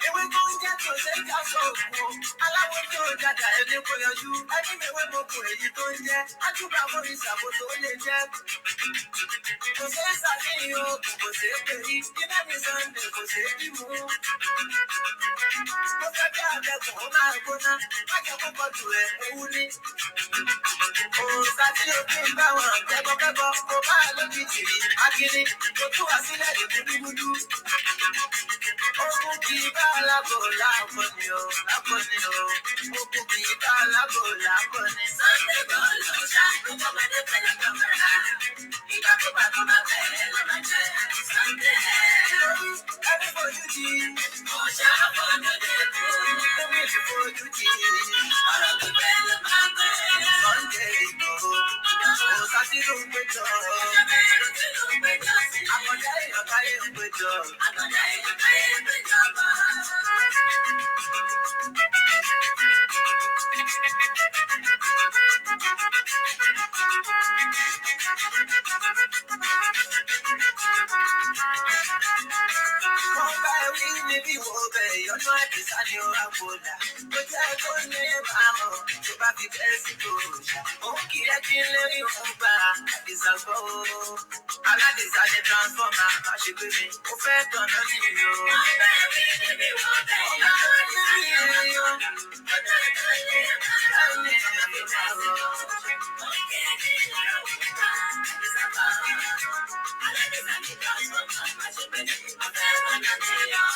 Ewé tó ń jẹ́ tó ṣe já sọ̀kù. Aláwọ̀ tó dàda ẹni kò yọjú. Ẹni mẹ́wẹ́ mo kù èyí tó ń jẹ́. Ájúbà mo rí ìṣàbò tó lè jẹ́. Kò ṣe é ṣàfihàn o, kò ṣe é pèrí. Iná ní Sunday kò ṣe é bímú. Mo fẹ́ bí àtẹ̀kùn ó máa gbóná. Má jẹ́ kó pọ̀jù ẹ̀ ewu ní. Òòsà tí o fi ń bá wọn kẹ́kọ̀ọ́ kó bá a lójijì rí. Akíní kò tú wá sílẹ̀ lè fún bíbúdú. Ogun kì í bá alábò láàbọ̀ni o, láàbọ̀ni o. Ogun kì í bá alábò láàbọ̀ni. Sunday bọ́ọ̀lù ṣáàkó bọ́mọdé pẹ̀lú kọ́mọ́ra. Ìgbà tó bá tó bá bẹ̀rẹ̀ ló máa jẹ́ Sunday. Ẹni fojú di. Mo ṣàbọ̀ lóde kú. Omi ti fojú di. Ọ̀rọ̀ gbígbẹ́ ló máa bẹ̀rẹ̀. Sunday Igboho. Òòsà tí ló ń péjọ. Àkọ́jà èèyàn káyé ń péjọ. Àkọ́jà èèyàn káyé ń péjọ bá. Wọ́n bá ewì níbi wo bẹ̀ yọ̀nà àdìsá ni ó wá gbọ́dà. Ó jẹ́ kó ní bámọ̀ tó bá fi bẹ́ẹ̀ sí tòòṣà. Òun kì í kí n lérí òun gbà àdìsá gbọ́ o. Aládìsá ni transformer má ṣe pé mi. Mo fẹ́ tọ̀nà nìyí o. Wọ́n bá ewì níbi wo bẹ̀ yọ̀nà àdìsá ni ó wá gbọ́dà. Ó jẹ́ kó ní bámọ̀ tó bá fi bẹ́ẹ̀ sí tòòṣà. Òun kì í kí n lérí òun gbà àdìsá gbọ́ o. Aládìsá ni transformer má ṣe pé mi. Mo fẹ́ tọ̀nà nìyí o.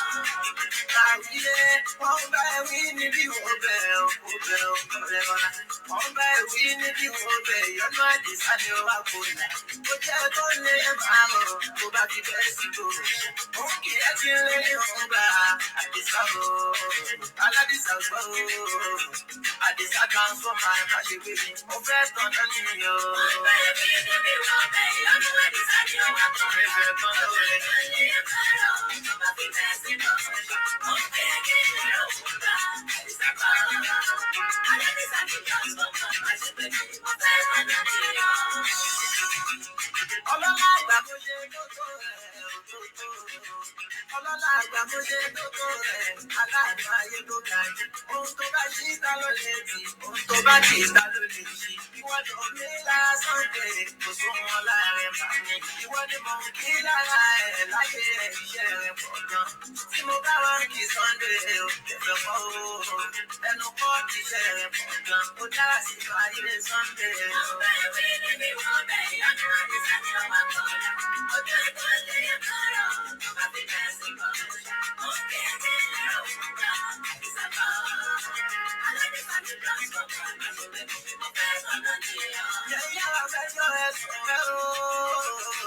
Àwílé, wọ́n bá ewì níbi wo bẹ̀ ọ̀rẹ́ ọ̀la. Wọ́n bá ewì níbi wo bẹ̀ yọ̀nà àdìsá ni ó wá gbọ́dà. Ó jẹ́ kó ní bámọ̀ tó bá fi bẹ́ẹ̀ sí tòòṣà. Òun kì í kí n lérí òun gbà àdìsá o. Aládìsá gbọ́ o. Àdìsá transformer má ṣe pé mi. Mo fẹ́ tọ̀nà nìyí o. Wọ́n bá ewì níbi wo bẹ̀ yọ̀nà àdìsá ni ó wá gbọ́dà. Ó jẹ́ kó ní bámọ̀ tó bá fi bẹ́ẹ̀ sí tòòṣà. Òun kì í kí n lérí òun gbà àdìsá gbọ́ o. Aládìsá ni transformer má ṣe pé mi. Mo fẹ́ tọ̀nà nìyí o. Ọlọ́lá àgbà mo ṣe tótó rẹ̀ òtótó. Ọlọ́lá àgbà mo ṣe tótó rẹ̀ aláàánú ayé tó ga jù. Ohun tó bá ṣí ta ló lè tì, ohun tó bá tì ta ló lè ṣí. Ìwọ ló mí lára Sunday, kò sóhun ọlá rẹ̀ mà ní. Ìwọ ni mò ń kí lára ẹ̀ láyé ẹ̀ iṣẹ́ rẹ̀ pọ̀ gan. Tí mo bá wá kí Sunday ò tẹ̀fẹ̀ pọ̀ o. Ẹnu kọ́ iṣẹ́ rẹ̀ pọ̀ gan. Ó dára sí ayé Sunday o. Wọ́n bá ewì níbi wọ́n bẹ̀ yọ̀nà àdìsá ni ó wá gbọ́dà. Ó jẹ́ kó lè kọ́rọ̀ tó bá fi bẹ́ẹ̀ sí tòòṣà. Òun kì í kí n lérí òun gbà àdìsá gbọ́ o. Aládìsá ni transformer má ṣe pé mi. Mo fẹ́ tọ̀nà nìyí o. Yẹ̀yẹ́ wa fẹ́ jọ ẹ̀sùn rẹ̀ o.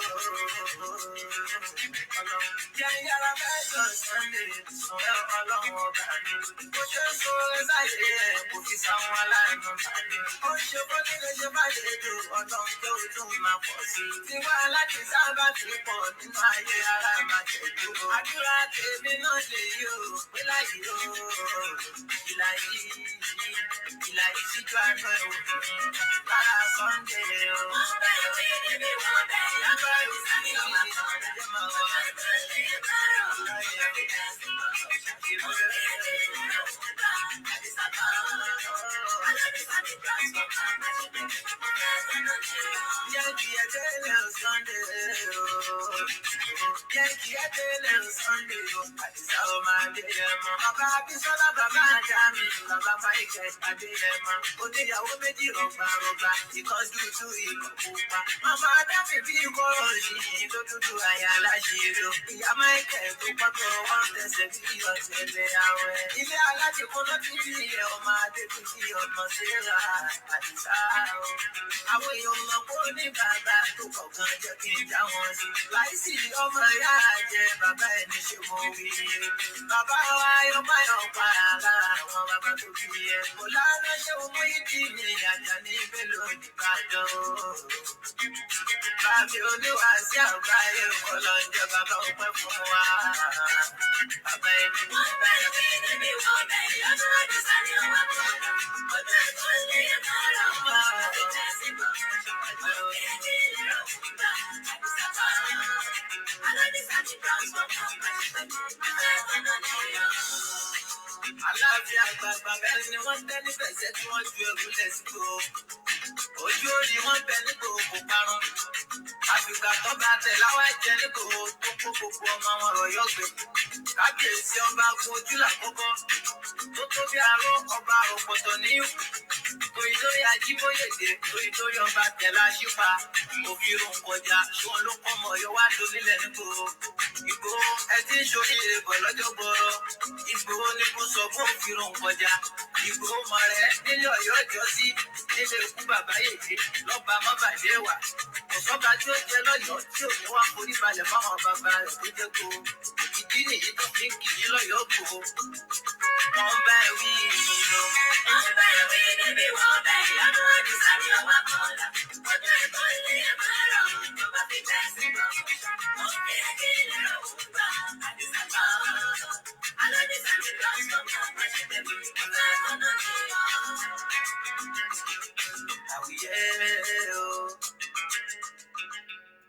Yẹ̀yẹ́ wa fẹ́ jọ Sunday sùn ẹ̀ ọlọ́run ọba mi. Mo ṣe ń so ẹ̀sáyé ẹ̀ kò fi sáwọn aláìmọ̀ bá mi. Ó ń ṣe bó nílé ṣe bá lè lò ọlọ́run tó dùn máa pọ̀ sí. Tiwa láti sábà fi pọ̀ nínú ayé ara máa tẹ̀lé o. Àdúrà tèmi náà lè yí o, pé láyé o. Ìlà yìí síjú àná ẹ̀ òfin lára Sunday o. Wọ́n bá ewì níbi wọ́n bẹ̀ yọ̀nà àdìsá ni ó wá gbọ́dà. Ó jẹ́ kó lè kọ́rọ̀ tó bá fi bẹ́ẹ̀ sí tòòṣà. Òun kì í kí n lérí òun gbà àdìsá gbọ́ o. Aládìsá ni transformer má ṣe pé mi. Mo fẹ́ tọ̀nà nìyí o. Yankee Adele Sunday o. Yankee Adele Sunday o. Àdìsá o máa dé ẹmọ. Bàbá Bísọ́lá bàbá Àjàmí bàbá Michael Adéyẹmọ. Oníyàwó méjì rọ̀gbàrọ̀gbà. Ìkan dúdú ìkan pupa. Màmá Adámi bí kọ́rọ̀ yìí ló dúdú àyà láṣìírí o. Ìyá Michael tó pọ́tọ̀ wọ́n tẹ̀sẹ̀ bí ọ̀tẹ̀lẹ̀ àwẹ̀. Ilé alájẹkọ́ ló ti bí ẹ̀ ọmọ Adékun sí ọmọ Sẹ́ra Àdìsá o. Àwọn èèyàn mọ̀ pé ó ní bàbá tó kọ̀ọ̀kan jẹ́ kí n já wọn sí. Láìsí ọmọ ìyá àjẹ bàbá ẹni ṣe mo wí. Bàbá wa yọ máyọ̀ pa lára àwọn bàbá tó bí ẹ. Kò lánàá ṣé o mú ìdí ní àjà ní Bello nìbàdàn o. Bàbí oníwàásí àgbáyé ọlọ́njẹ́ bàbá ọpẹ́ fún wa. Bàbá ẹni. Wọ́n bá ewì níbi wọ́n bẹ̀ yọ̀nà àdìsá ni ó wá gbọ́dà. Ó jẹ́ kó lè kọ́rọ̀ tó bá fi bẹ́ẹ̀ sí tòòṣà. Òun kì í kí n lérí òun gbà àdìsá gbọ́ o. Aládìsá ni transformer má ṣe pé mi. Mo fẹ́ tọ̀nà nìyí o. ọba bẹ́ẹ̀ ni wọ́n tẹ́ nífẹ̀ẹ́sẹ̀ tí wọ́n ju ẹrù lẹ̀ sí kò. Ojú orí wọn bẹ nípò kò parun. Àfìgbà tó bá tẹ̀ láwá jẹ nípò tó kó gbogbo ọmọ wọn rọ̀yọ́ gbé. Kábíyèsí ọba gun ojú làkọ́kọ́. Tó tó bí aró ọba òpòtò níyù. Torí lórí Ajíbóyèdé, torí lórí ọba tẹ̀lá ṣípa. Òfin rò ń kọjá, ṣùgbọ́n ló kọ́ mọ̀ yọ wá dolílẹ̀ nípò. Ìgbòho ẹ ti ń ṣoríire bọ̀ lọ́jọ́ gbọ́rọ̀. Ìgbòho ní kó sọ fún òfin rò ń kọjá. Ìgbòho mọ̀ rẹ̀ nílé Ọ̀yọ́ ìjọ sí nílé ikú bàbá Yèyé lọ́ba mọ́bàdé wà. Ọ̀sọ́ba tí ó jẹ lọ́yọ̀ọ́ tí ò ní wá forí balẹ̀ fáwọn bàbá rẹ̀ tó jẹ́ kó. Ìdí nìyí tó fi ń kì í lọ́yọ̀ọ́ kó. Wọ́n bá ẹ wí ìlú. Wọ́n bá ẹ wí níbi wọ́n bá ẹ lọ́nà ọdún sáré ọwọ́ kọ́lá. Ọjọ́ ìbọn ilé ẹ̀ máa rọ̀ tó bá fi bẹ́ẹ̀ sí bọ̀. Wọ́n kí ẹ kí ilé rẹ̀ wù gbà àdìsá gbà. Aládìsá mi lọ sọ́kàn máa ṣe bẹ̀rẹ̀ ìgbà ọ̀nà ní